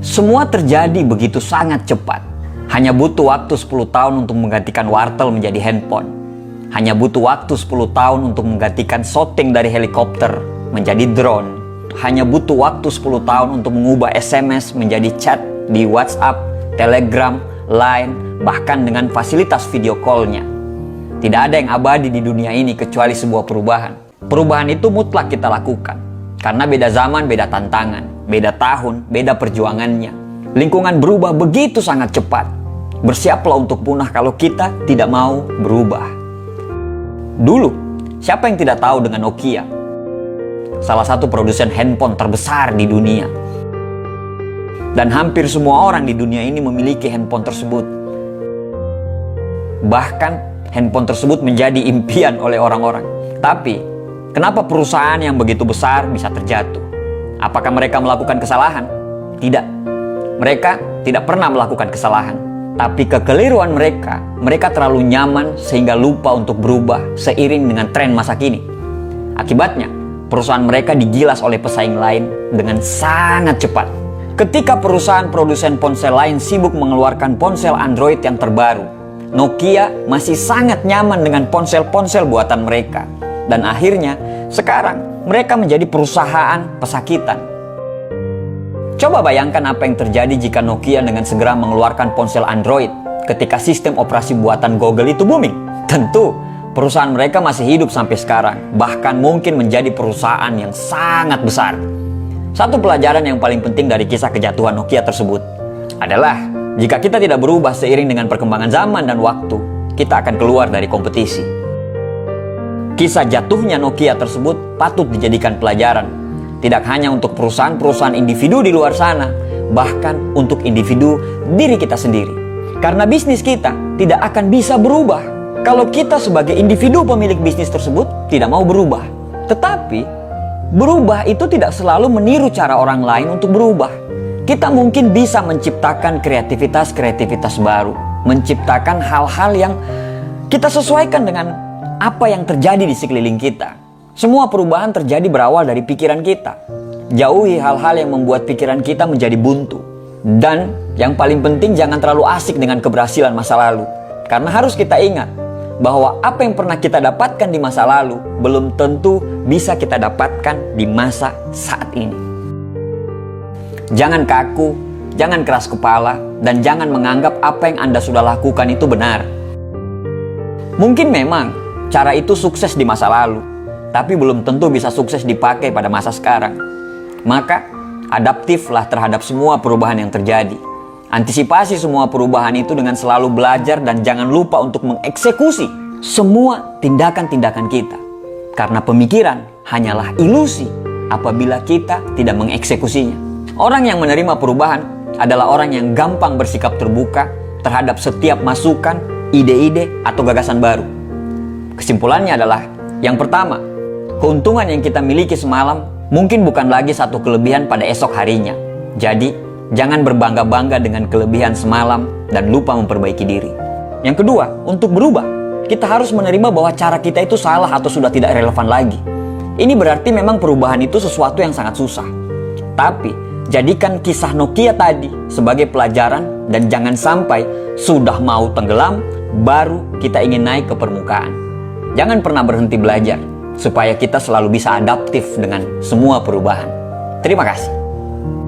Semua terjadi begitu sangat cepat. Hanya butuh waktu 10 tahun untuk menggantikan wartel menjadi handphone. Hanya butuh waktu 10 tahun untuk menggantikan shooting dari helikopter menjadi drone. Hanya butuh waktu 10 tahun untuk mengubah SMS menjadi chat di WhatsApp, Telegram, Line, bahkan dengan fasilitas video call-nya. Tidak ada yang abadi di dunia ini kecuali sebuah perubahan. Perubahan itu mutlak kita lakukan. Karena beda zaman, beda tantangan, beda tahun, beda perjuangannya. Lingkungan berubah begitu sangat cepat. Bersiaplah untuk punah kalau kita tidak mau berubah. Dulu, siapa yang tidak tahu dengan Nokia? Salah satu produsen handphone terbesar di dunia. Dan hampir semua orang di dunia ini memiliki handphone tersebut. Bahkan, handphone tersebut menjadi impian oleh orang-orang. Tapi, kenapa perusahaan yang begitu besar bisa terjatuh? Apakah mereka melakukan kesalahan? Tidak. Mereka tidak pernah melakukan kesalahan. Tapi kekeliruan mereka terlalu nyaman sehingga lupa untuk berubah seiring dengan tren masa kini. Akibatnya, perusahaan mereka digilas oleh pesaing lain dengan sangat cepat. Ketika perusahaan produsen ponsel lain sibuk mengeluarkan ponsel Android yang terbaru, Nokia masih sangat nyaman dengan ponsel-ponsel buatan mereka. Dan akhirnya, sekarang mereka menjadi perusahaan pesakitan. Coba bayangkan apa yang terjadi jika Nokia dengan segera mengeluarkan ponsel Android ketika sistem operasi buatan Google itu booming. Tentu, perusahaan mereka masih hidup sampai sekarang, bahkan mungkin menjadi perusahaan yang sangat besar. Satu pelajaran yang paling penting dari kisah kejatuhan Nokia tersebut adalah jika kita tidak berubah seiring dengan perkembangan zaman dan waktu, kita akan keluar dari kompetisi. Kisah jatuhnya Nokia tersebut patut dijadikan pelajaran. Tidak hanya untuk perusahaan-perusahaan individu di luar sana, bahkan untuk individu diri kita sendiri. Karena bisnis kita tidak akan bisa berubah kalau kita sebagai individu pemilik bisnis tersebut tidak mau berubah. Tetapi, berubah itu tidak selalu meniru cara orang lain untuk berubah. Kita mungkin bisa menciptakan kreativitas baru, menciptakan hal-hal yang kita sesuaikan dengan apa yang terjadi di sekeliling kita. Semua perubahan terjadi berawal dari pikiran kita. Jauhi hal-hal yang membuat pikiran kita menjadi buntu. Dan yang paling penting, jangan terlalu asik dengan keberhasilan masa lalu. Karena harus kita ingat bahwa apa yang pernah kita dapatkan di masa lalu belum tentu bisa kita dapatkan di masa saat ini. Jangan kaku, jangan keras kepala, dan jangan menganggap apa yang Anda sudah lakukan itu benar. Mungkin memang cara itu sukses di masa lalu, tapi belum tentu bisa sukses dipakai pada masa sekarang. Maka, adaptiflah terhadap semua perubahan yang terjadi. Antisipasi semua perubahan itu dengan selalu belajar dan jangan lupa untuk mengeksekusi semua tindakan-tindakan kita. Karena pemikiran hanyalah ilusi apabila kita tidak mengeksekusinya. Orang yang menerima perubahan adalah orang yang gampang bersikap terbuka terhadap setiap masukan, ide-ide, atau gagasan baru. Kesimpulannya adalah, yang pertama, keuntungan yang kita miliki semalam mungkin bukan lagi satu kelebihan pada esok harinya. Jadi, jangan berbangga-bangga dengan kelebihan semalam dan lupa memperbaiki diri. Yang kedua, untuk berubah, kita harus menerima bahwa cara kita itu salah atau sudah tidak relevan lagi. Ini berarti memang perubahan itu sesuatu yang sangat susah. Tapi, jadikan kisah Nokia tadi sebagai pelajaran dan jangan sampai sudah mau tenggelam, baru kita ingin naik ke permukaan. Jangan pernah berhenti belajar, supaya kita selalu bisa adaptif dengan semua perubahan. Terima kasih.